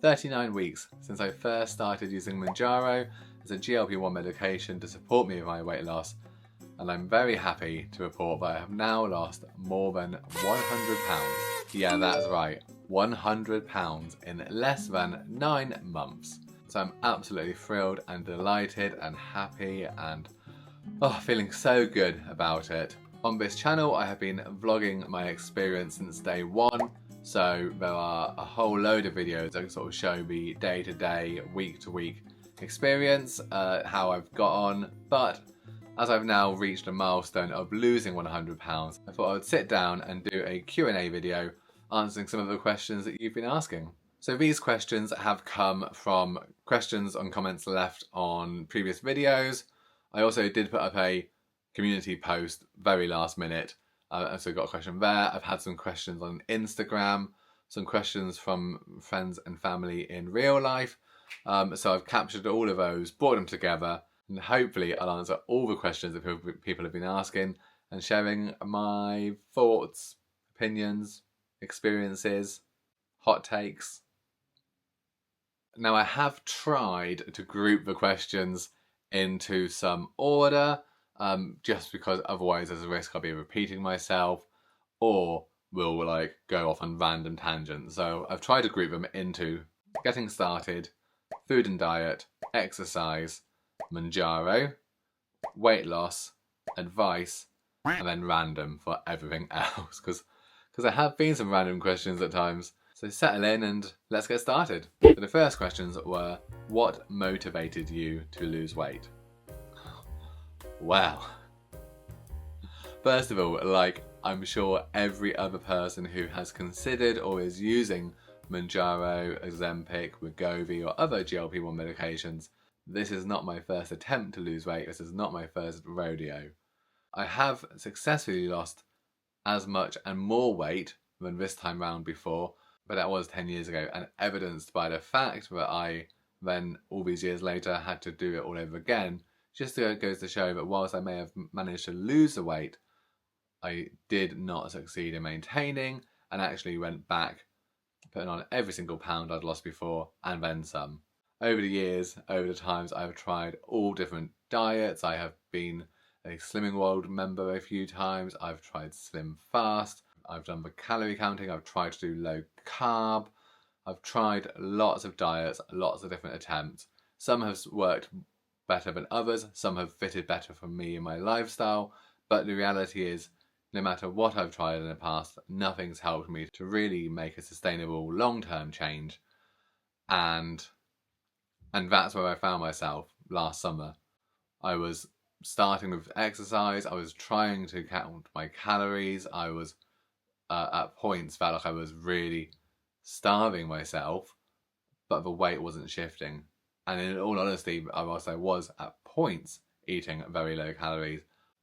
39 weeks since I first started using Mounjaro as a GLP-1 medication to support me with my weight loss, and I'm very happy to report that I have now lost more than 100 pounds. Yeah, that's right, 100 pounds in less than 9 months. So I'm absolutely thrilled and delighted and happy and feeling so good about it. On this channel I have been vlogging my experience since day one, so there are a whole load of videos that sort of show the day-to-day, week-to-week experience, how I've got on, but as I've now reached a milestone of losing 100 pounds, I thought I would sit down and do a Q&A video answering some of the questions that you've been asking. So these questions have come from questions and comments left on previous videos. I also did put up a community post very last minute, so got a question there. I've had some questions on Instagram, some questions from friends and family in real life. So I've captured all of those, brought them together, and hopefully I'll answer all the questions that people have been asking and sharing my thoughts, opinions, experiences, hot takes. Now I have tried to group the questions into some order, just because otherwise there's a risk I'll be repeating myself or will go off on random tangents. So I've tried to group them into getting started, food and diet, exercise, Mounjaro, weight loss, advice, and then random for everything else, because there have been some random questions at times. So settle in and let's get started. So the first questions were, what motivated you to lose weight? Well, first of all, I'm sure every other person who has considered or is using Mounjaro, Ozempic, Wegovy or other GLP-1 medications, this is not my first attempt to lose weight, this is not my first rodeo. I have successfully lost as much and more weight than this time round before, but that was 10 years ago, and evidenced by the fact that I then, all these years later, had to do it all over again. Just goes to show that whilst I may have managed to lose the weight, I did not succeed in maintaining, and actually went back, putting on every single pound I'd lost before, and then some. Over the years, over the times, I've tried all different diets. I have been a Slimming World member a few times. I've tried Slim Fast. I've done the calorie counting. I've tried to do low carb. I've tried lots of diets, lots of different attempts. Some have worked better than others. Some have fitted better for me and my lifestyle. But the reality is, no matter what I've tried in the past, nothing's helped me to really make a sustainable long-term change. And that's where I found myself last summer. I was starting with exercise. I was trying to count my calories. I was at points felt like I was really starving myself, but the weight wasn't shifting. And in all honesty, I was at points eating very low calories.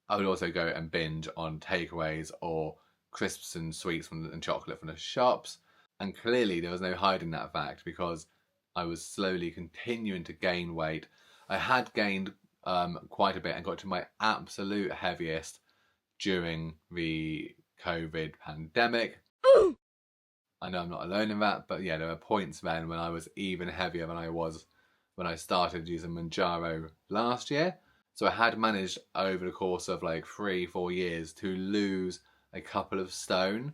I would also go and binge on takeaways or crisps and sweets and chocolate from the shops. And clearly there was no hiding that fact, because I was slowly continuing to gain weight. I had gained quite a bit and got to my absolute heaviest during the COVID pandemic. I know I'm not alone in that, but yeah, there were points then when I was even heavier than I was when I started using Mounjaro last year. So I had managed over the course of 3-4 years to lose a couple of stone.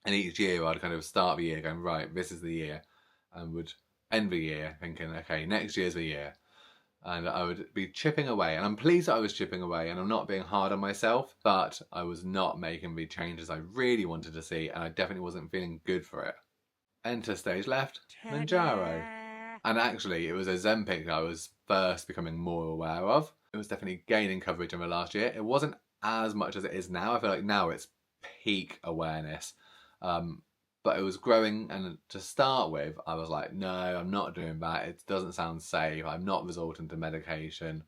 And each year I'd kind of start the year going, right, this is the year, and would end the year thinking, okay, next year's the year. And I would be chipping away, and I'm pleased that I was chipping away, and I'm not being hard on myself, but I was not making the changes I really wanted to see, and I definitely wasn't feeling good for it. Enter stage left, Mounjaro. And actually, it was Ozempic that I was first becoming more aware of. It was definitely gaining coverage in the last year. It wasn't as much as it is now. I feel like now it's peak awareness. But it was growing, and to start with, I was like, no, I'm not doing that. It doesn't sound safe. I'm not resorting to medication.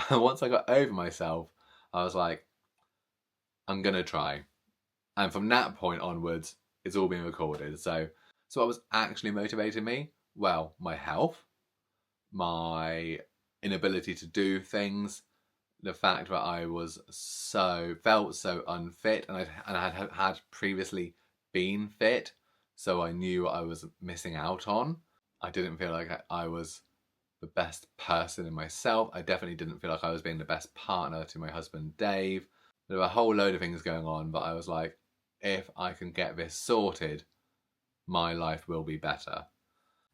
And once I got over myself, I was like, I'm going to try. And from that point onwards, it's all been recorded. So what was actually motivating me? Well, my health, my inability to do things, the fact that I felt so unfit, and I had previously been fit, so I knew what I was missing out on. I didn't feel like I was the best person in myself. I definitely didn't feel like I was being the best partner to my husband, Dave. There were a whole load of things going on, but I was like, if I can get this sorted, my life will be better.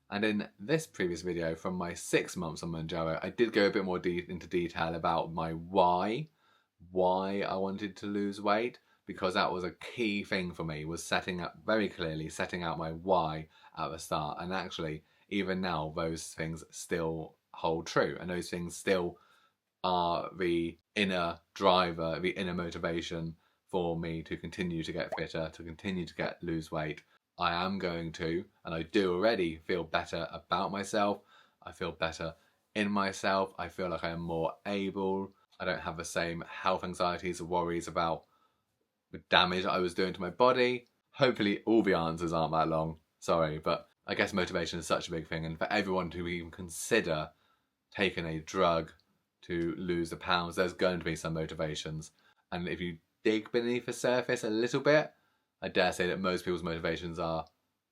And in this previous video from my 6 months on Mounjaro, I did go a bit more into detail about my why I wanted to lose weight, because that was a key thing for me, was setting out my why at the start. And actually, even now, those things still hold true, and those things still are the inner driver, the inner motivation for me to continue to get fitter, to continue to lose weight. I am going to, and I do already, feel better about myself. I feel better in myself. I feel like I am more able. I don't have the same health anxieties or worries about the damage I was doing to my body. Hopefully all the answers aren't that long. Sorry, but I guess motivation is such a big thing, and for everyone to even consider taking a drug to lose the pounds, there's going to be some motivations. And if you dig beneath the surface a little bit, I dare say that most people's motivations are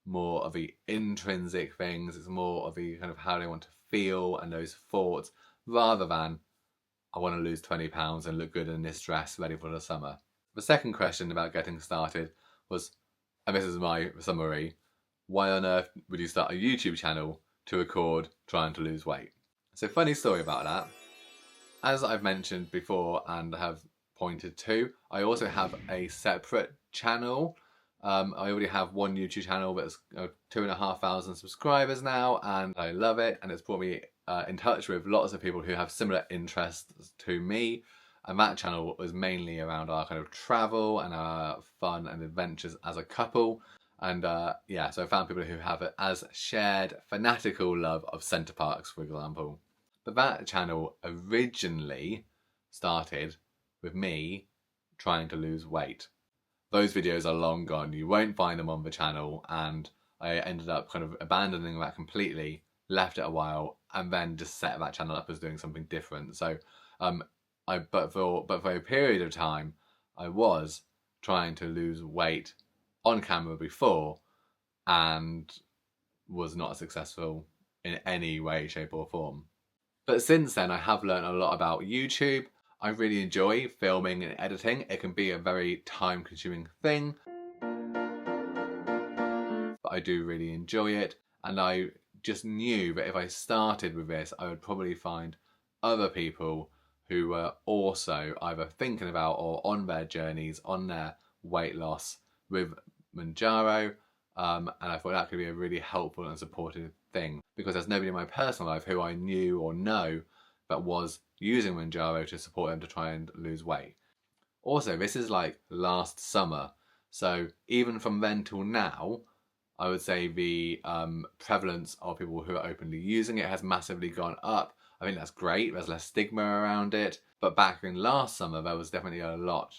more of the intrinsic things. It's more of the kind of how they want to feel and those thoughts, rather than I want to lose 20 pounds and look good in this dress ready for the summer. The second question about getting started was, and this is my summary, why on earth would you start a YouTube channel to record trying to lose weight? So funny story about that. As I've mentioned before and have pointed to, I also have a separate channel. I already have one YouTube channel that's 2,500 subscribers now, and I love it, and it's brought me in touch with lots of people who have similar interests to me. And that channel was mainly around our kind of travel and our fun and adventures as a couple. And yeah, so I found people who have it as shared fanatical love of Centre Parks, for example. But that channel originally started with me trying to lose weight. Those videos are long gone. You won't find them on the channel, and I ended up kind of abandoning that completely, left it a while, and then just set that channel up as doing something different. So, but for a period of time, I was trying to lose weight on camera before, and was not successful in any way, shape, or form. But since then, I have learned a lot about YouTube. I really enjoy filming and editing. It can be a very time-consuming thing, but I do really enjoy it. And I just knew that if I started with this, I would probably find other people who were also either thinking about or on their journeys, on their weight loss with Mounjaro. And I thought that could be a really helpful and supportive thing, because there's nobody in my personal life who I knew or know that was using Mounjaro to support them to try and lose weight. Also, this is like last summer, so even from then till now, I would say the prevalence of people who are openly using it has massively gone up. I think that's great. There's less stigma around it. But back in last summer, there was definitely a lot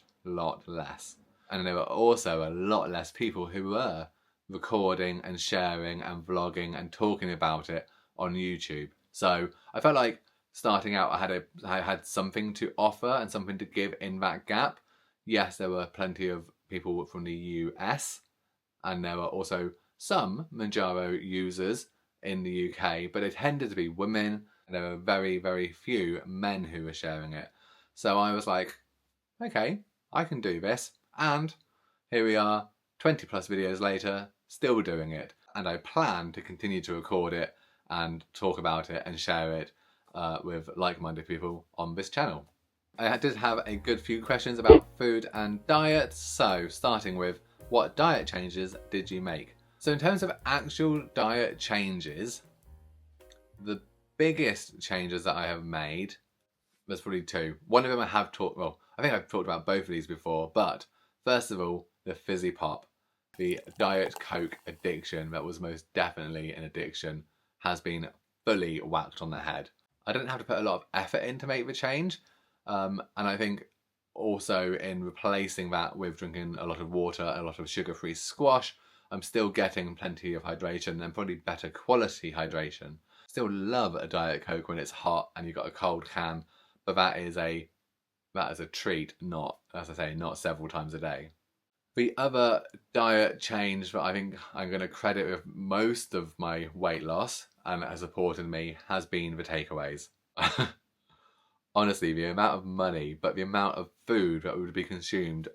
less. And there were also a lot less people who were recording and sharing and vlogging and talking about it on YouTube. So I felt like starting out, I had something to offer and something to give in that gap. Yes, there were plenty of people from the US, and there were also some Mounjaro users in the UK, but it tended to be women, and there were very few men who were sharing it. So I was like, okay, I can do this. And here we are, 20 plus videos later, still doing it. And I plan to continue to record it and talk about it and share it with like-minded people on this channel. I did have a good few questions about food and diet. So starting with, what diet changes did you make? So in terms of actual diet changes, the biggest changes that I have made, there's probably two. One of them I have talked, well, I think I've talked about both of these before, but first of all, the fizzy pop. The Diet Coke addiction that was most definitely an addiction has been fully whacked on the head. I didn't have to put a lot of effort in to make the change, and I think also in replacing that with drinking a lot of water, a lot of sugar-free squash, I'm still getting plenty of hydration and probably better quality hydration. Still love a Diet Coke when it's hot and you've got a cold can, but that is a treat, not, as I say, not several times a day. The other diet change that I think I'm going to credit with most of my weight loss and that has supported me has been the takeaways. Honestly, the amount of money, but the amount of food that would be consumed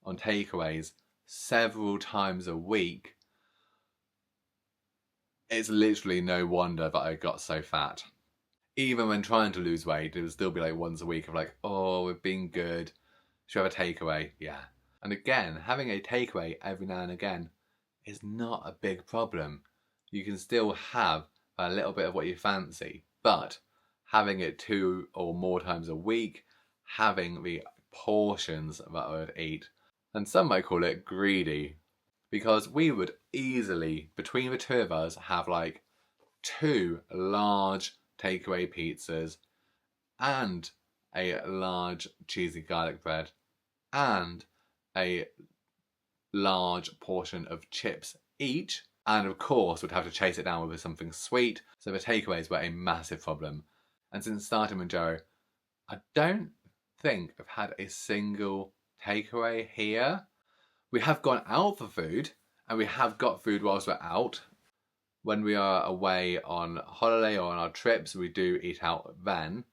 on takeaways several times a week, it's literally no wonder that I got so fat. Even when trying to lose weight, it would still be like once a week of like, oh, we've been good. Should we have a takeaway? Yeah. And again, having a takeaway every now and again is not a big problem. You can still have a little bit of what you fancy, but having it 2 or more times a week, having the portions that I would eat, and some might call it greedy, because we would easily, between the two of us, have like 2 large takeaway pizzas and a large cheesy garlic bread and a large portion of chips each, and of course would have to chase it down with something sweet, so the takeaways were a massive problem. And since starting Mounjaro, I don't think I've had a single takeaway here. We have gone out for food, and we have got food whilst we're out. When we are away on holiday or on our trips, we do eat out then.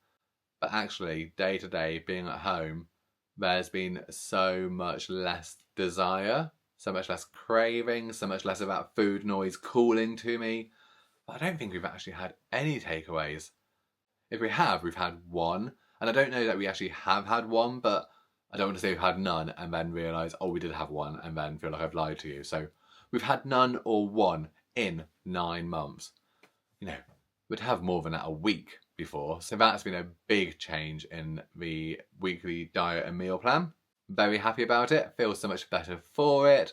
But actually, day to day, being at home, there's been so much less desire, so much less craving, so much less of that food noise calling to me. But I don't think we've actually had any takeaways. If we have, we've had one. And I don't know that we actually have had one, but I don't want to say we've had none and then realise, oh, we did have one, and then feel like I've lied to you. So we've had none or one in 9 months. You know, we'd have more than that a week before. So that's been a big change in the weekly diet and meal plan. Very happy about it. Feel so much better for it.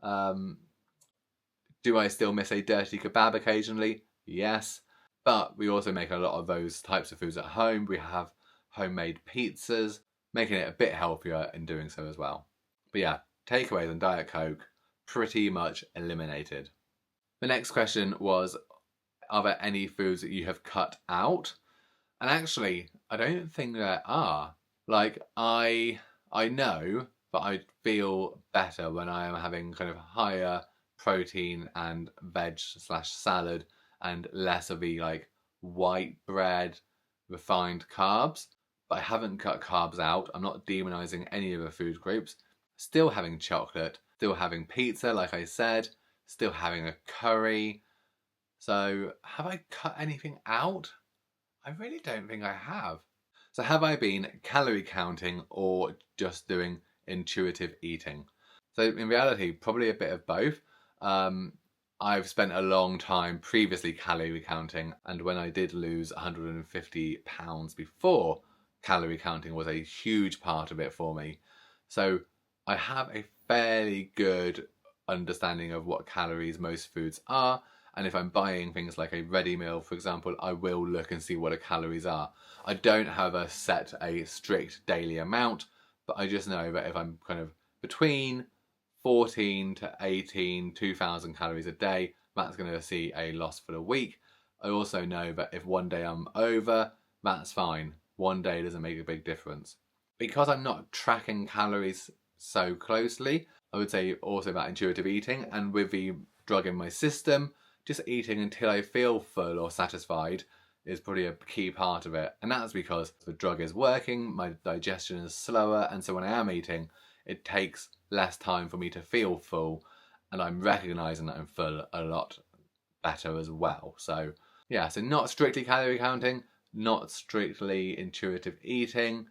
Do I still miss a dirty kebab occasionally? Yes. But we also make a lot of those types of foods at home. We have homemade pizzas, making it a bit healthier in doing so as well. But yeah, takeaways and Diet Coke pretty much eliminated. The next question was, are there any foods that you have cut out? And actually, I don't think there are. Like, I know that I feel better when I am having kind of higher protein and veg/salad and less of the like white bread, refined carbs. But I haven't cut carbs out. I'm not demonizing any of the food groups. Still having chocolate, still having pizza, like I said, still having a curry. So have I cut anything out? I really don't think I have. So have I been calorie counting or just doing intuitive eating? So in reality, probably a bit of both. I've spent a long time previously calorie counting, and when I did lose 150 pounds before, calorie counting was a huge part of it for me. So I have a fairly good understanding of what calories most foods are. And if I'm buying things like a ready meal, for example, I will look and see what the calories are. I don't have a strict daily amount, but I just know that if I'm kind of between 14 to 18, 2,000 calories a day, that's going to see a loss for the week. I also know that if one day I'm over, that's fine. One day doesn't make a big difference. Because I'm not tracking calories so closely, I would say also about intuitive eating, and with the drug in my system, just eating until I feel full or satisfied is probably a key part of it. And that's because the drug is working, my digestion is slower, and so when I am eating, it takes less time for me to feel full, and I'm recognising that I'm full a lot better as well. So yeah, so not strictly calorie counting, not strictly intuitive eating,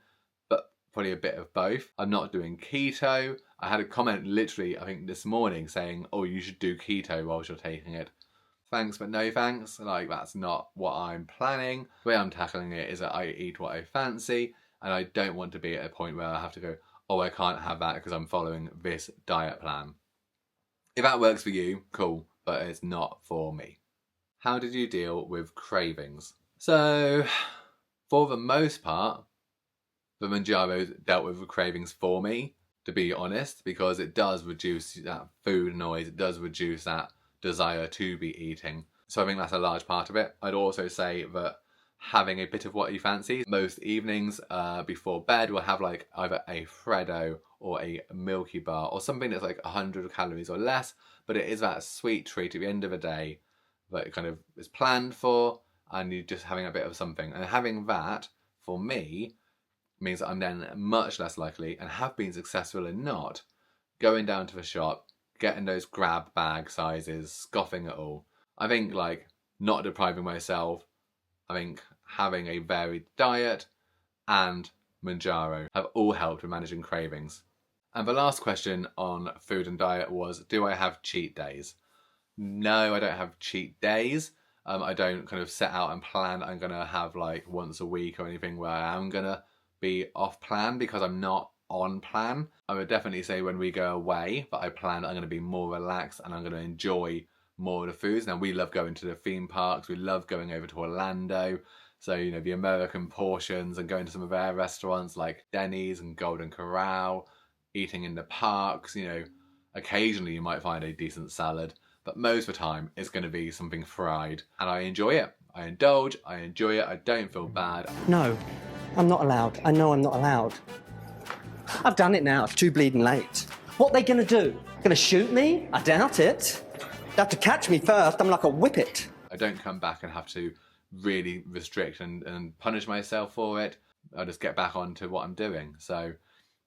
but probably a bit of both. I'm not doing keto. I had a comment literally, I think this morning saying, oh, you should do keto whilst you're taking it. Thanks, but no thanks. Like, that's not what I'm planning. The way I'm tackling it is that I eat what I fancy, and I don't want to be at a point where I have to go, oh, I can't have that because I'm following this diet plan. If that works for you, cool, but it's not for me. How did you deal with cravings? So, for the most part, the Mounjaro dealt with the cravings for me, to be honest, because it does reduce that food noise, it does reduce that desire to be eating. So I think that's a large part of it. I'd also say that having a bit of what you fancy. Most evenings before bed we'll have like either a Freddo or a Milky Bar or something that's like 100 calories or less, but it is that sweet treat at the end of the day that it kind of is planned for, and you're just having a bit of something. And having that, for me, means that I'm then much less likely, and have been successful in not, going down to the shop, getting those grab bag sizes, scoffing it all. I think like not depriving myself, I think having a varied diet and Mounjaro have all helped with managing cravings. And the last question on food and diet was, do I have cheat days? No, I don't have cheat days. I don't kind of set out and plan I'm going to have like once a week or anything where I am going to be off plan, because I'm not on plan. I would definitely say when we go away that I plan I'm going to be more relaxed and I'm going to enjoy more of the foods. Now, we love going to the theme parks. We love going over to Orlando. So, you know, the American portions and going to some of their restaurants like Denny's and Golden Corral, eating in the parks. You know, occasionally you might find a decent salad, but most of the time it's going to be something fried. And I enjoy it. I indulge. I enjoy it. I don't feel bad. No, I'm not allowed. I know I'm not allowed. I've done it now. It's too bleeding late. What are they going to do? Going to shoot me? I doubt it. They have to catch me first. I'm like a whippet. I don't come back and have to really restrict and punish myself for it. I'll just get back onto what I'm doing. So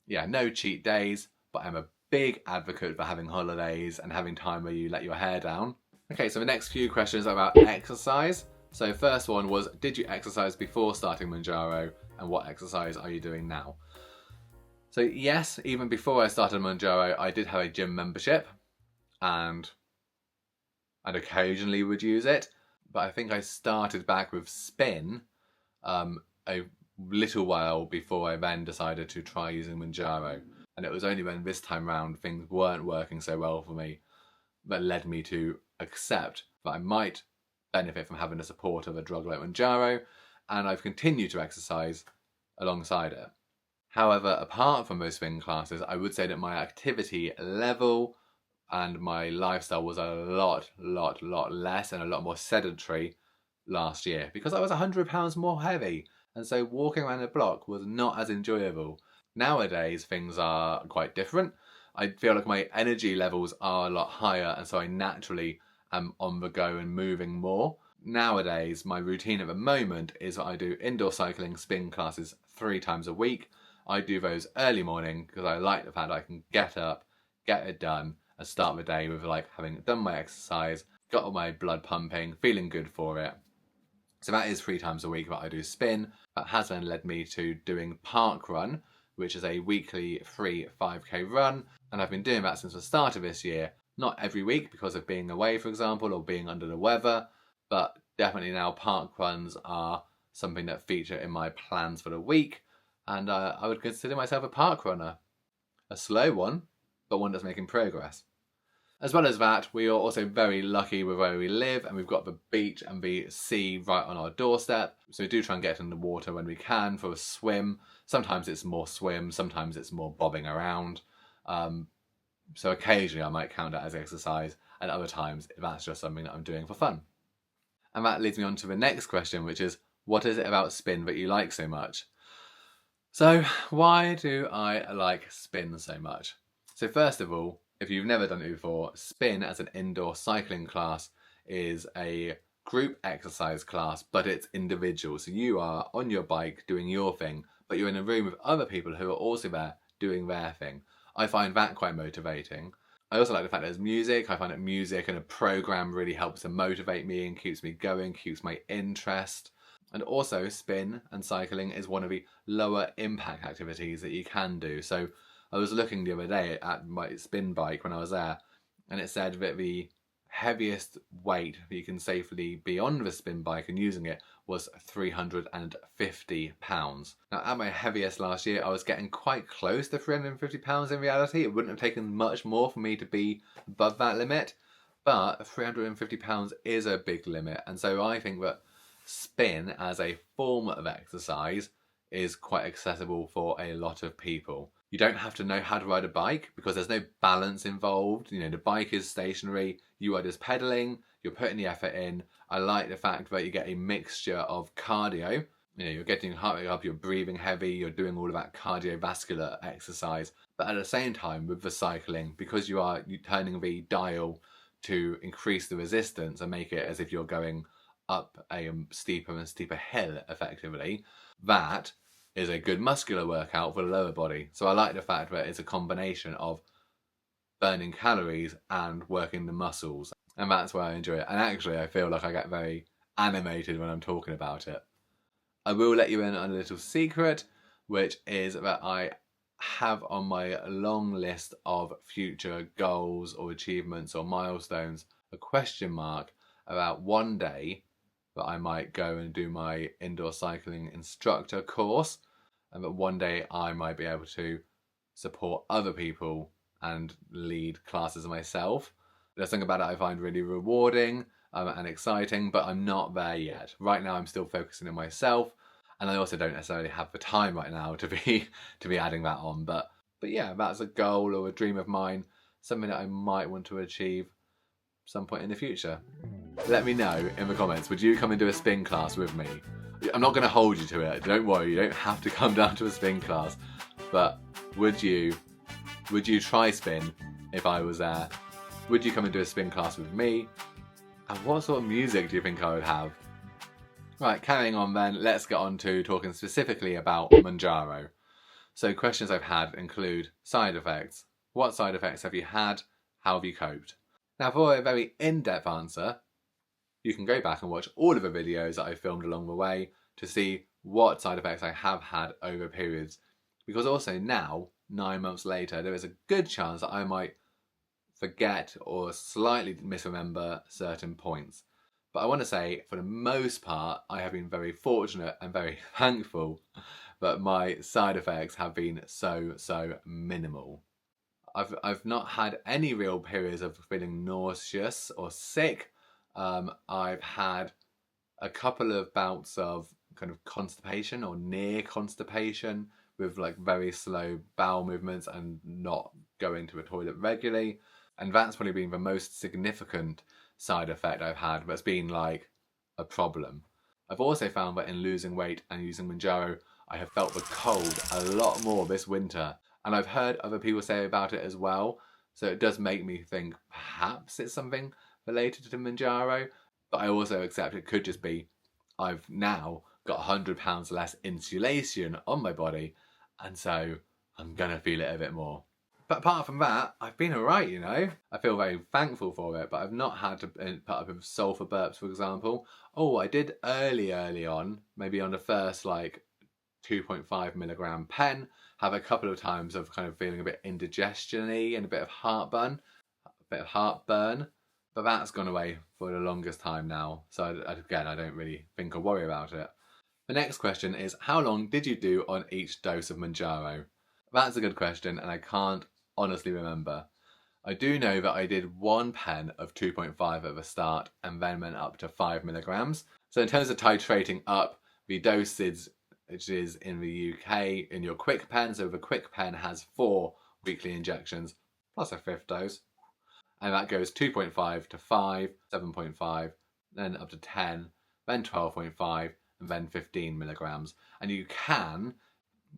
yeah, no cheat days, but I'm a big advocate for having holidays and having time where you let your hair down. Okay, so the next few questions are about exercise. So first one was, did you exercise before starting Mounjaro, and what exercise are you doing now? So yes, even before I started Mounjaro, I did have a gym membership and occasionally would use it. But I think I started back with spin a little while before I then decided to try using Mounjaro. And it was only when this time round things weren't working so well for me that led me to accept that I might benefit from having the support of a drug like Mounjaro, and I've continued to exercise alongside it. However, apart from those spin classes, I would say that my activity level and my lifestyle was a lot less and a lot more sedentary last year, because I was 100 pounds more heavy, and so walking around the block was not as enjoyable. Nowadays, things are quite different. I feel like my energy levels are a lot higher, and so I naturally am on the go and moving more. Nowadays, my routine at the moment is that I do indoor cycling spin classes 3 times a week. I do those early morning because I like the fact that I can get up, get it done, and start the day with like having done my exercise, got all my blood pumping, feeling good for it. So that is 3 times a week that I do spin. That has then led me to doing Park Run, which is a weekly free 5k run. And I've been doing that since the start of this year. Not every week because of being away, for example, or being under the weather, but definitely now park runs are something that feature in my plans for the week. And I would consider myself a park runner. A slow one, but one that's making progress. As well as that, we are also very lucky with where we live, and we've got the beach and the sea right on our doorstep. So we do try and get in the water when we can for a swim. Sometimes it's more swim, sometimes it's more bobbing around. So occasionally I might count that as exercise, and other times that's just something that I'm doing for fun. And that leads me on to the next question, which is, what is it about spin that you like so much? So why do I like spin so much? So first of all, if you've never done it before, spin as an indoor cycling class is a group exercise class, but it's individual. So you are on your bike doing your thing, but you're in a room with other people who are also there doing their thing. I find that quite motivating. I also like the fact that there's music. I find that music and a program really helps to motivate me and keeps me going, keeps my interest. And also spin and cycling is one of the lower impact activities that you can do. So I was looking the other day at my spin bike when I was there, and it said that the heaviest weight that you can safely be on the spin bike and using it was 350 pounds. Now at my heaviest last year, I was getting quite close to 350 pounds in reality. It wouldn't have taken much more for me to be above that limit, but 350 pounds is a big limit. And so I think that spin as a form of exercise is quite accessible for a lot of people. You don't have to know how to ride a bike because there's no balance involved. You know, the bike is stationary. You are just pedaling. You're putting the effort in. I like the fact that you get a mixture of cardio. You know, you're getting your heart rate up, you're breathing heavy, you're doing all of that cardiovascular exercise. But at the same time, with the cycling, because you're turning the dial to increase the resistance and make it as if you're going up a steeper and steeper hill, effectively, that is a good muscular workout for the lower body. So I like the fact that it's a combination of burning calories and working the muscles. And that's why I enjoy it. And actually, I feel like I get very animated when I'm talking about it. I will let you in on a little secret, which is that I have on my long list of future goals or achievements or milestones a question mark about one day that I might go and do my indoor cycling instructor course, and that one day I might be able to support other people and lead classes myself. There's something about it I find really rewarding and exciting, but I'm not there yet. Right now I'm still focusing on myself, and I also don't necessarily have the time right now to be adding that on. But yeah, that's a goal or a dream of mine, something that I might want to achieve some point in the future. Let me know in the comments, would you come and do a spin class with me? I'm not going to hold you to it, don't worry, you don't have to come down to a spin class, but would you try spin if I was there? Would you come and do a spin class with me? And what sort of music do you think I would have? Right, carrying on then, let's get on to talking specifically about Mounjaro. So questions I've had include side effects. What side effects have you had? How have you coped? Now, for a very in-depth answer, you can go back and watch all of the videos that I filmed along the way to see what side effects I have had over periods. Because also now, 9 months later, there is a good chance that I might forget or slightly misremember certain points. But I want to say, for the most part, I have been very fortunate and very thankful that my side effects have been so minimal. I've not had any real periods of feeling nauseous or sick. I've had a couple of bouts of kind of constipation or near constipation with like very slow bowel movements and not going to the toilet regularly. And that's probably been the most significant side effect I've had that's been like a problem. I've also found that in losing weight and using Mounjaro, I have felt the cold a lot more this winter. And I've heard other people say about it as well. So it does make me think perhaps it's something related to Mounjaro. But I also accept it could just be I've now got 100 pounds less insulation on my body. And so I'm going to feel it a bit more. But apart from that, I've been alright, you know. I feel very thankful for it, but I've not had to put up with sulfur burps, for example. Oh, I did early on, maybe on the first like 2.5 milligram pen, have a couple of times of kind of feeling a bit indigestion-y and a bit of heartburn. But that's gone away for the longest time now. So again, I don't really think or worry about it. The next question is, how long did you do on each dose of Mounjaro? That's a good question, and I can't honestly remember. I do know that I did one pen of 2.5 at the start and then went up to 5 milligrams. So in terms of titrating up, the dosage which is in the UK in your quick pen. So the quick pen has 4 weekly injections plus a 5th dose. And that goes 2.5 to 5, 7.5, then up to 10, then 12.5, and then 15 milligrams. And you can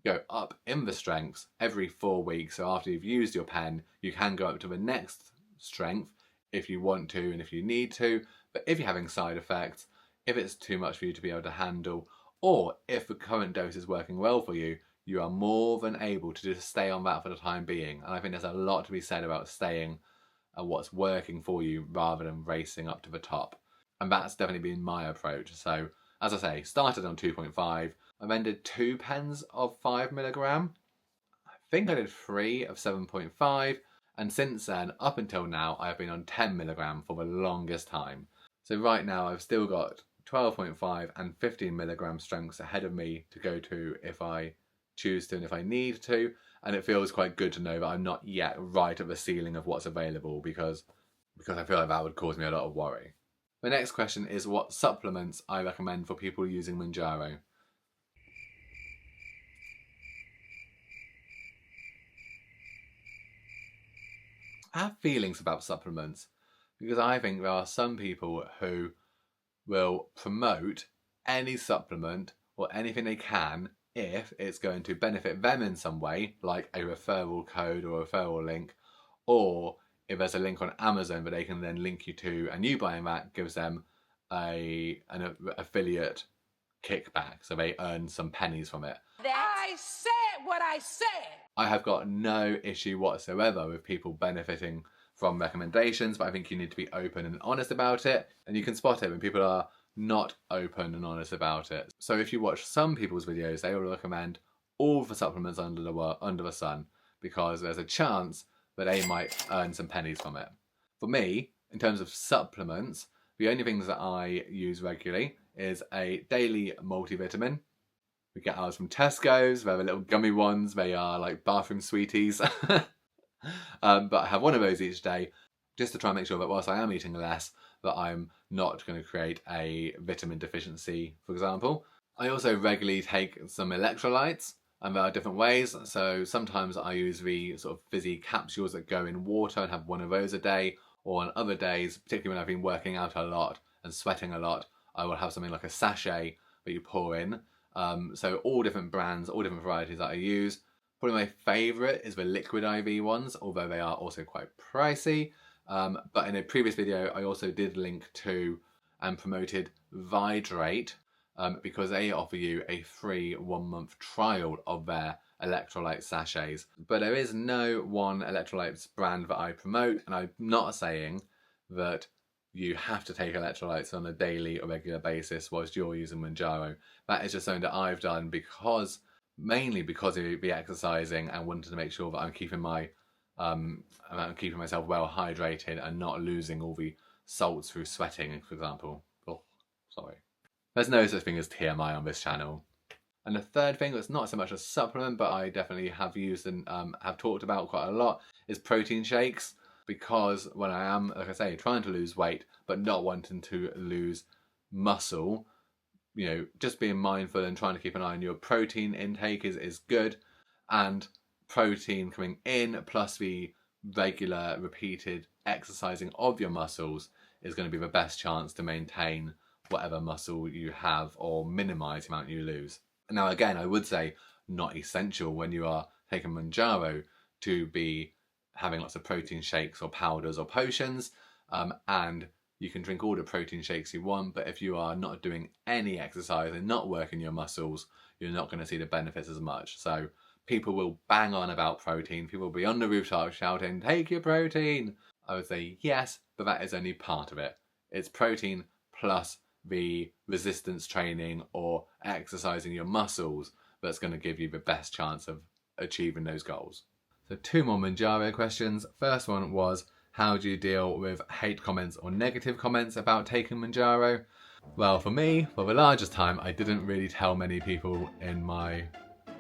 go up in the strengths every 4 weeks. So after you've used your pen, you can go up to the next strength if you want to and if you need to. But if you're having side effects, if it's too much for you to be able to handle, or if the current dose is working well for you, you are more than able to just stay on that for the time being. And I think there's a lot to be said about staying at what's working for you rather than racing up to the top. And that's definitely been my approach. So, as I say, started on 2.5. I then did 2 pens of 5 milligram. I think I did 3 of 7.5. And since then, up until now, I've been on 10 milligram for the longest time. So right now, I've still got 12.5 and 15 milligram strengths ahead of me to go to if I choose to and if I need to. And it feels quite good to know that I'm not yet right at the ceiling of what's available because I feel like that would cause me a lot of worry. The next question is what supplements I recommend for people using Mounjaro. I have feelings about supplements because I think there are some people who will promote any supplement or anything they can if it's going to benefit them in some way, like a referral code or a referral link, or if there's a link on Amazon that they can then link you to, and you buying that gives them an affiliate kickback, so they earn some pennies from it. I said what I said. I have got no issue whatsoever with people benefiting from recommendations, but I think you need to be open and honest about it, and you can spot it when people are not open and honest about it. So if you watch some people's videos, they will recommend all the supplements under the sun because there's a chance that they might earn some pennies from it. For me, in terms of supplements, the only things that I use regularly is a daily multivitamin. We get ours from Tesco's. They're the little gummy ones. They are like bathroom sweeties. But I have one of those each day just to try and make sure that whilst I am eating less, that I'm not going to create a vitamin deficiency, for example. I also regularly take some electrolytes, and there are different ways. So sometimes I use the sort of fizzy capsules that go in water and have one of those a day. Or on other days, particularly when I've been working out a lot and sweating a lot, I will have something like a sachet that you pour in. So all different brands, all different varieties that I use. Probably my favourite is the liquid IV ones, although they are also quite pricey. But in a previous video, I also did link to and promoted Vidrate because they offer you a free 1-month trial of their electrolyte sachets. But there is no one electrolytes brand that I promote, and I'm not saying that you have to take electrolytes on a daily or regular basis whilst you're using Mounjaro. That is just something that I've done mainly because of the exercising and wanted to make sure that I'm keeping myself well hydrated and not losing all the salts through sweating, for example. Oh, sorry. There's no such thing as TMI on this channel. And the third thing that's not so much a supplement, but I definitely have used and have talked about quite a lot, is protein shakes. Because when I am, like I say, trying to lose weight, but not wanting to lose muscle, you know, just being mindful and trying to keep an eye on your protein intake is good. And protein coming in plus the regular repeated exercising of your muscles is going to be the best chance to maintain whatever muscle you have or minimize the amount you lose. Now, again, I would say not essential when you are taking Mounjaro to be having lots of protein shakes or powders or potions, and you can drink all the protein shakes you want, but if you are not doing any exercise and not working your muscles, you're not going to see the benefits as much. So people will bang on about protein, people will be on the rooftop shouting, take your protein. I would say yes, but that is only part of it. It's protein plus the resistance training or exercising your muscles that's going to give you the best chance of achieving those goals. So 2 more Mounjaro questions. First one was, how do you deal with hate comments or negative comments about taking Mounjaro? Well, for me, for the largest time, I didn't really tell many people in my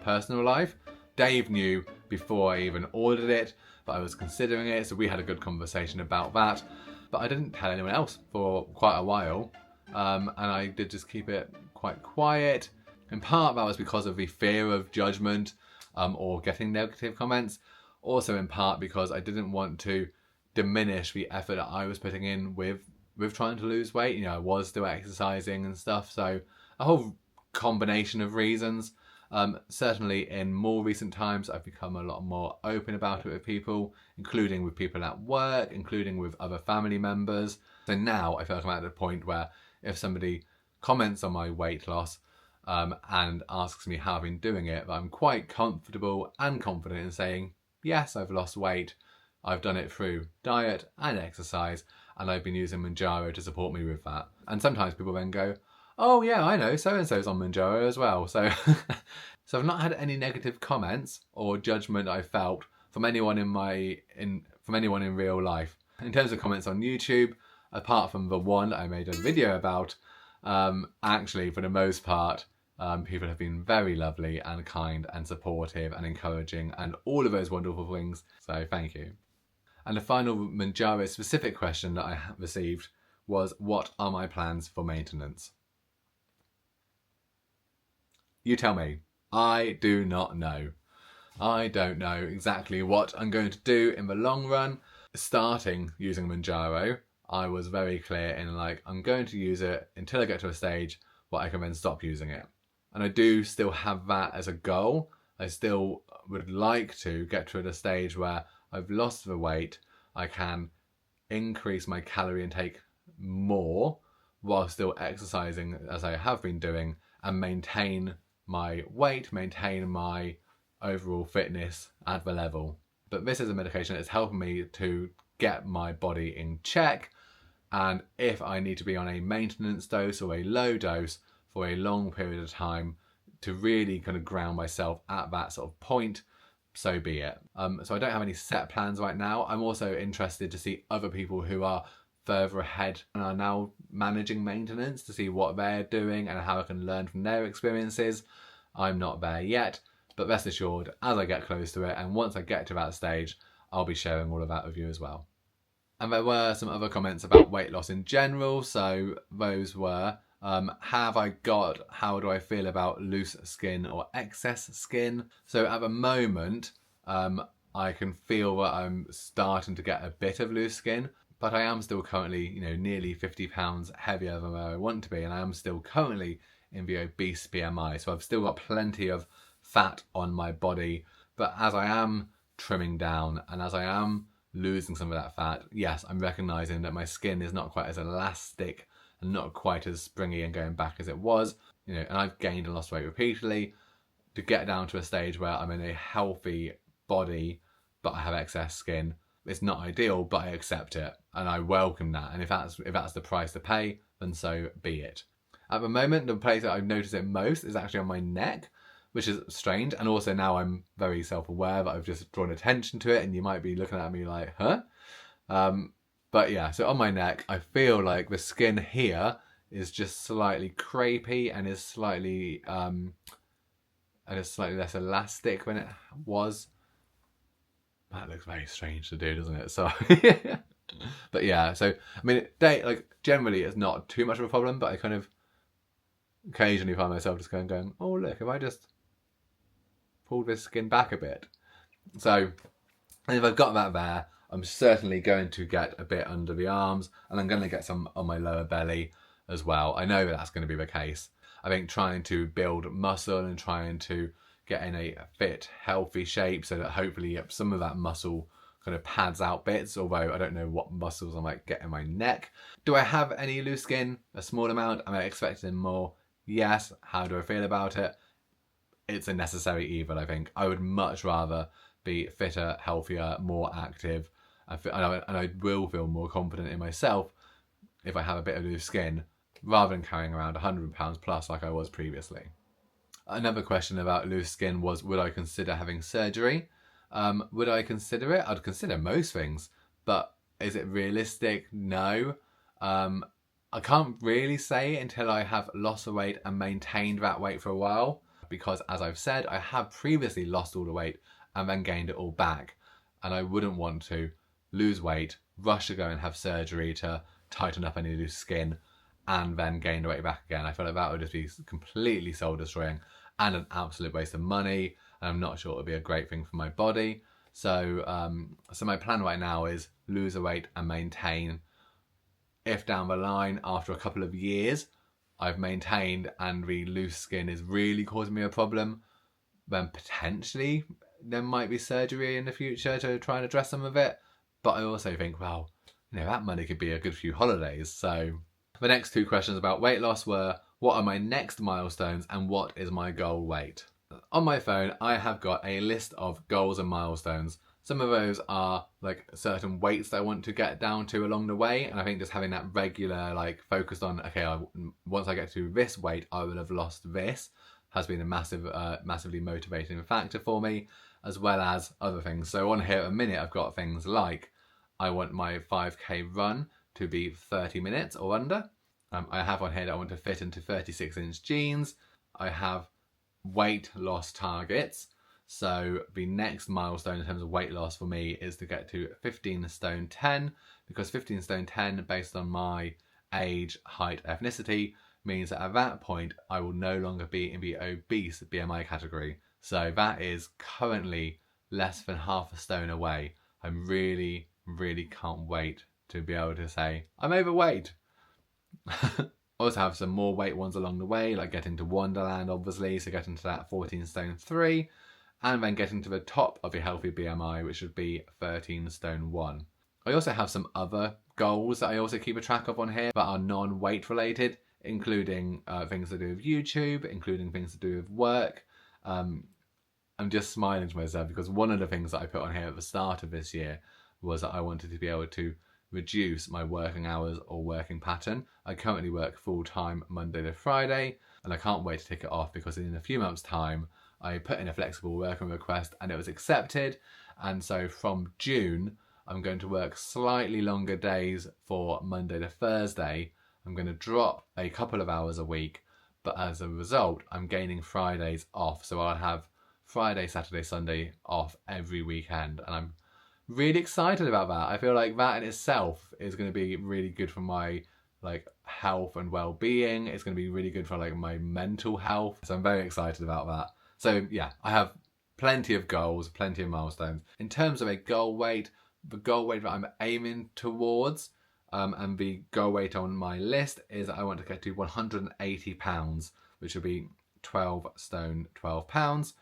personal life. Dave knew before I even ordered it, but I was considering it, so we had a good conversation about that. But I didn't tell anyone else for quite a while, and I did just keep it quite quiet. In part, that was because of the fear of judgment or getting negative comments. Also in part because I didn't want to diminish the effort that I was putting in with trying to lose weight. You know, I was still exercising and stuff, so a whole combination of reasons. Certainly in more recent times, I've become a lot more open about it with people, including with people at work, including with other family members. So now I feel like I'm at the point where if somebody comments on my weight loss and asks me how I've been doing it, I'm quite comfortable and confident in saying, yes, I've lost weight. I've done it through diet and exercise, and I've been using Mounjaro to support me with that. And sometimes people then go, oh yeah, I know, so-and-so's on Mounjaro as well. So I've not had any negative comments or judgment I felt from anyone from anyone in real life. In terms of comments on YouTube, apart from the one I made a video about, actually for the most part, people have been very lovely and kind and supportive and encouraging and all of those wonderful things. So thank you. And the final Mounjaro specific question that I received was, what are my plans for maintenance? You tell me. I do not know. I don't know exactly what I'm going to do in the long run. starting using Mounjaro, I was very clear in like, I'm going to use it until I get to a stage where I can then stop using it. And I do still have that as a goal. I still would like to get to a stage where I've lost the weight, I can increase my calorie intake more while still exercising as I have been doing, and maintain my weight, maintain my overall fitness at the level. But this is a medication that's helping me to get my body in check, and if I need to be on a maintenance dose or a low dose for a long period of time to really kind of ground myself at that sort of point, so be it. So I don't have any set plans right now. I'm also interested to see other people who are further ahead and are now managing maintenance, to see what they're doing and how I can learn from their experiences. I'm not there yet, but rest assured, as I get close to it and once I get to that stage, I'll be sharing all of that with you as well. And there were some other comments about weight loss in general. So those were, how do I feel about loose skin or excess skin? So at the moment, I can feel that I'm starting to get a bit of loose skin, but I am still currently, nearly 50 pounds heavier than where I want to be. And I am still currently in the obese BMI. So I've still got plenty of fat on my body. But as I am trimming down and as I am losing some of that fat, yes, I'm recognizing that my skin is not quite as elastic and not quite as springy and going back as it was. And I've gained and lost weight repeatedly. To get down to a stage where I'm in a healthy body, but I have excess skin, it's not ideal, but I accept it and I welcome that. And if that's the price to pay, then so be it. At the moment, the place that I've noticed it most is actually on my neck, which is strange. And also now I'm very self-aware that I've just drawn attention to it, and you might be looking at me like, huh? But yeah, so on my neck, I feel like the skin here is just slightly crepey and is slightly less elastic than it was. That looks very strange to do, doesn't it? So, but yeah, so I mean, generally it's not too much of a problem, but I kind of occasionally find myself just going, oh look, if I just pull this skin back a bit. So, and if I've got that there, I'm certainly going to get a bit under the arms, and I'm going to get some on my lower belly as well. I know that's going to be the case. I think trying to build muscle and trying to get in a fit, healthy shape so that hopefully some of that muscle kind of pads out bits, although I don't know what muscles I might get in my neck. Do I have any loose skin? A small amount. Am I expecting more? Yes. How do I feel about it? It's a necessary evil, I think. I would much rather be fitter, healthier, more active, and I will feel more confident in myself if I have a bit of loose skin, rather than carrying around 100 pounds plus like I was previously. Another question about loose skin was, would I consider having surgery? Would I consider it? I'd consider most things, but is it realistic? No. I can't really say until I have lost the weight and maintained that weight for a while, because as I've said, I have previously lost all the weight and then gained it all back. And I wouldn't want to lose weight, rush to go and have surgery to tighten up any loose skin, and then gain the weight back again. I feel like that would just be completely soul destroying and an absolute waste of money, and I'm not sure it would be a great thing for my body. So so my plan right now is lose the weight and maintain. If down the line, after a couple of years, I've maintained and the loose skin is really causing me a problem, then potentially there might be surgery in the future to try and address some of it. But I also think, well, that money could be a good few holidays. So the next two questions about weight loss were, what are my next milestones and what is my goal weight? On my phone, I have got a list of goals and milestones. Some of those are like certain weights that I want to get down to along the way. And I think just having that regular, focused on, okay, once I get to this weight, I will have lost this, has been a massively motivating factor for me, as well as other things. So on here at the minute, I've got things like, I want my 5k run to be 30 minutes or under. I have on here that I want to fit into 36-inch jeans. I have weight loss targets. So the next milestone in terms of weight loss for me is to get to 15 stone 10, because 15 stone 10, based on my age, height, ethnicity, means that at that point I will no longer be in the obese BMI category. So that is currently less than half a stone away. I'm really, really can't wait to be able to say, I'm overweight. Also have some more weight ones along the way, like getting to Wonderland, obviously, so getting to that 14 stone 3, and then getting to the top of a healthy BMI, which would be 13 stone 1. I also have some other goals that I also keep a track of on here that are non-weight related, including things to do with YouTube, including things to do with work. I'm just smiling to myself because one of the things that I put on here at the start of this year was that I wanted to be able to reduce my working hours or working pattern. I currently work full-time Monday to Friday, and I can't wait to tick it off because in a few months' time, I put in a flexible working request and it was accepted. And so from June, I'm going to work slightly longer days for Monday to Thursday. I'm going to drop a couple of hours a week, but as a result, I'm gaining Fridays off. So I'll have Friday, Saturday, Sunday off every weekend, and I'm really excited about that. I feel like that in itself is going to be really good for my health and well-being. It's going to be really good for my mental health. So I'm very excited about that. So yeah, I have plenty of goals, plenty of milestones. In terms of a goal weight, the goal weight that I'm aiming towards and the goal weight on my list is I want to get to 180 pounds, which would be 12 stone 12 pounds.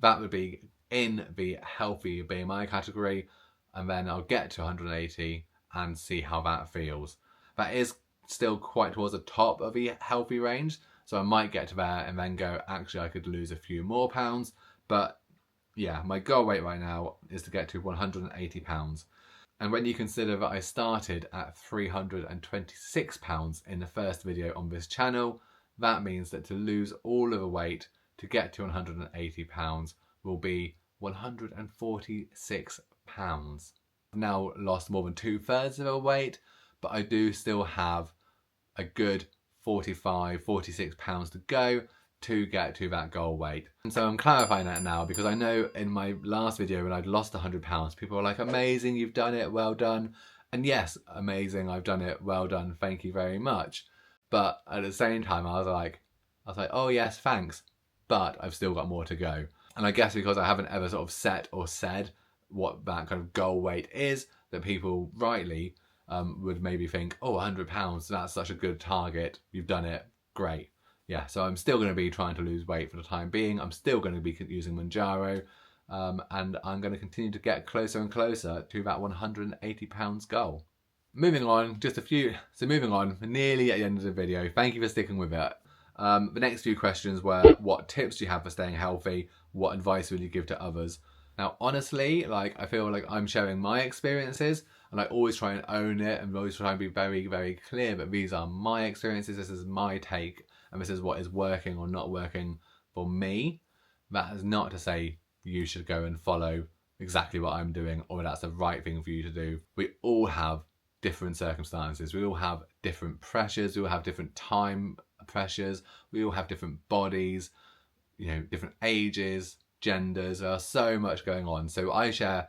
That would be in the healthy BMI category, and then I'll get to 180 and see how that feels. That is still quite towards the top of the healthy range, so I might get to there and then go, actually I could lose a few more pounds, but yeah, my goal weight right now is to get to 180 pounds. And when you consider that I started at 326 pounds in the first video on this channel, that means that to lose all of the weight to get to 180 pounds will be 146 pounds. I've now lost more than 2/3 of the weight, but I do still have a good 46 pounds to go to get to that goal weight. And so I'm clarifying that now because I know in my last video when I'd lost 100 pounds, people were like, amazing, you've done it, well done. And yes, amazing, I've done it, well done, thank you very much. But at the same time, I was like, oh yes, thanks, but I've still got more to go. And I guess because I haven't ever sort of set or said what that kind of goal weight is, that people rightly would maybe think, oh, 100 pounds, that's such a good target, you've done it, great. Yeah, so I'm still going to be trying to lose weight for the time being. I'm still going to be using Mounjaro, and I'm going to continue to get closer and closer to that 180 pounds goal. Moving on, nearly at the end of the video. Thank you for sticking with it. The next few questions were, what tips do you have for staying healthy? What advice would you give to others? Now, honestly, I feel like I'm sharing my experiences, and I always try and own it, and always try and be very, very clear that these are my experiences, this is my take, and this is what is working or not working for me. That is not to say you should go and follow exactly what I'm doing, or that's the right thing for you to do. We all have different circumstances. We all have different pressures. We all have different time pressures. We all have different bodies, different ages, genders. There are so much going on. So I share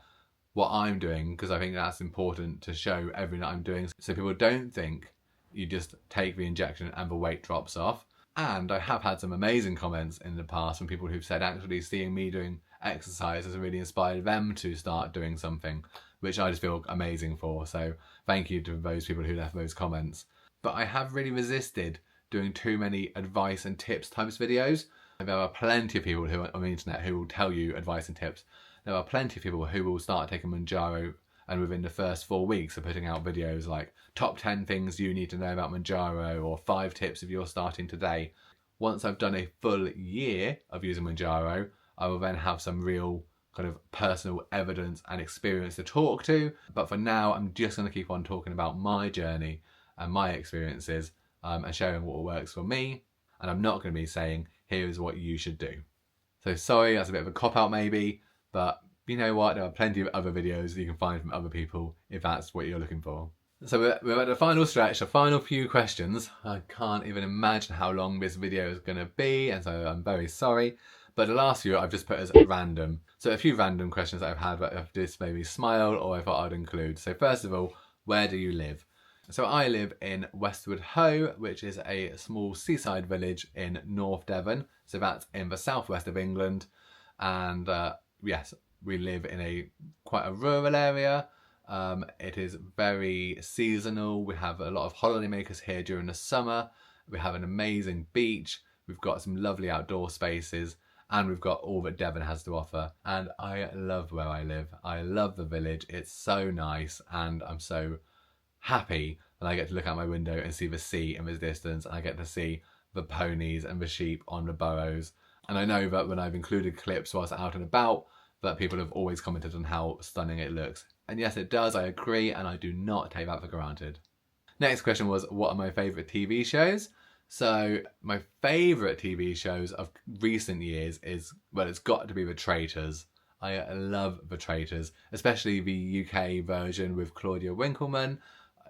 what I'm doing because I think that's important to show everything that I'm doing, so people don't think you just take the injection and the weight drops off. And I have had some amazing comments in the past from people who've said actually seeing me doing exercise has really inspired them to start doing something, which I just feel amazing for. So thank you to those people who left those comments. But I have really resisted doing too many advice and tips types videos. There are plenty of people who on the internet who will tell you advice and tips. There are plenty of people who will start taking Mounjaro and within the first 4 weeks are putting out videos like top 10 things you need to know about Mounjaro or 5 tips if you're starting today. Once I've done a full year of using Mounjaro, I will then have some real kind of personal evidence and experience to talk to. But for now, I'm just going to keep on talking about my journey and my experiences and sharing what works for me. And I'm not going to be saying, here's what you should do. So sorry, that's a bit of a cop-out maybe, but you know what, there are plenty of other videos you can find from other people if that's what you're looking for. So we're at the final stretch, the final few questions. I can't even imagine how long this video is going to be, and so I'm very sorry. But the last few I've just put as random. So a few random questions that I've had that have just made me smile or I thought I'd include. So first of all, where do you live? So I live in Westward Ho, which is a small seaside village in North Devon. So that's in the southwest of England. And yes, we live in quite a rural area. It is very seasonal. We have a lot of holidaymakers here during the summer. We have an amazing beach. We've got some lovely outdoor spaces, and we've got all that Devon has to offer. And I love where I live. I love the village. It's so nice, and I'm so happy that I get to look out my window and see the sea in the distance, and I get to see the ponies and the sheep on the burrows. And I know that when I've included clips whilst out and about, that people have always commented on how stunning it looks. And yes, it does, I agree, and I do not take that for granted. Next question was, what are my favourite TV shows? So my favourite TV shows of recent years is, well, it's got to be The Traitors. I love The Traitors, especially the UK version with Claudia Winkleman.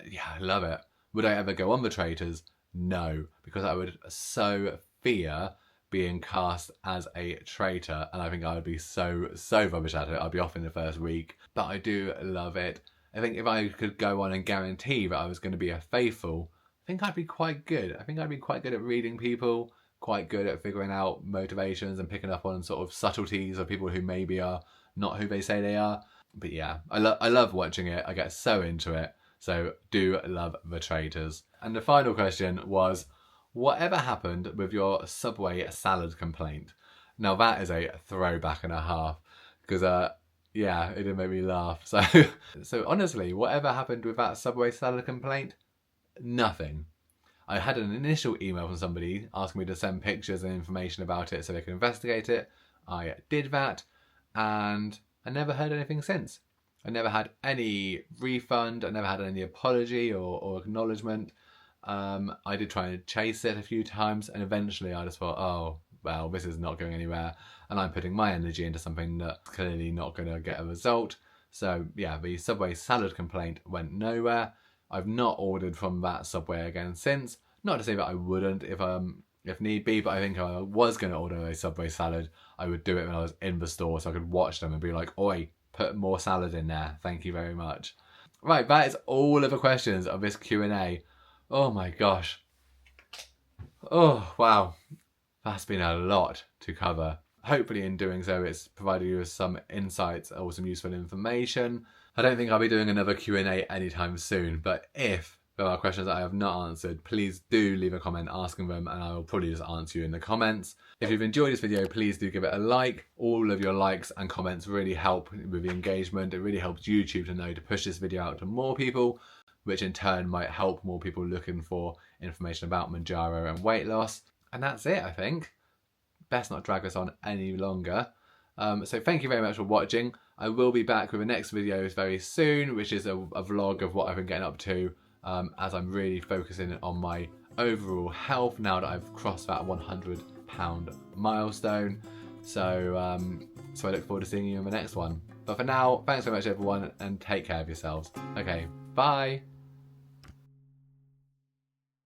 Yeah, I love it. Would I ever go on The Traitors? No, because I would so fear being cast as a traitor, and I think I would be so rubbish at it. I'd be off in the first week. But I do love it. I think if I could go on and guarantee that I was going to be a faithful, I think I'd be quite good. I think I'd be quite good at reading people, quite good at figuring out motivations and picking up on sort of subtleties of people who maybe are not who they say they are. But yeah, I love watching it. I get so into it. So do love The Traitors. And the final question was, whatever happened with your Subway salad complaint? Now that is a throwback and a half, because yeah, it did make me laugh. So honestly, whatever happened with that Subway salad complaint? Nothing. I had an initial email from somebody asking me to send pictures and information about it so they could investigate it. I did that, and I never heard anything since. I never had any refund. I never had any apology or acknowledgement. I did try and chase it a few times, and eventually I just thought, oh, well, this is not going anywhere, and I'm putting my energy into something that's clearly not going to get a result. So yeah, the Subway salad complaint went nowhere. I've not ordered from that Subway again since. Not to say that I wouldn't if need be, but I think if I was going to order a Subway salad, I would do it when I was in the store so I could watch them and be like, oi, put more salad in there. Thank you very much. Right, that is all of the questions of this Q&A. Oh my gosh. Oh, wow. That's been a lot to cover. Hopefully in doing so, it's provided you with some insights or some useful information. I don't think I'll be doing another Q&A anytime soon, but if there are questions that I have not answered, please do leave a comment asking them, and I will probably just answer you in the comments. If you've enjoyed this video, please do give it a like. All of your likes and comments really help with the engagement. It really helps YouTube to know to push this video out to more people, which in turn might help more people looking for information about Mounjaro and weight loss. And that's it, I think. Best not drag us on any longer. So thank you very much for watching. I will be back with the next videos very soon, which is a vlog of what I've been getting up to, as I'm really focusing on my overall health now that I've crossed that 100-pound milestone. So I look forward to seeing you in the next one. But for now, thanks so much everyone, and take care of yourselves. Okay, bye.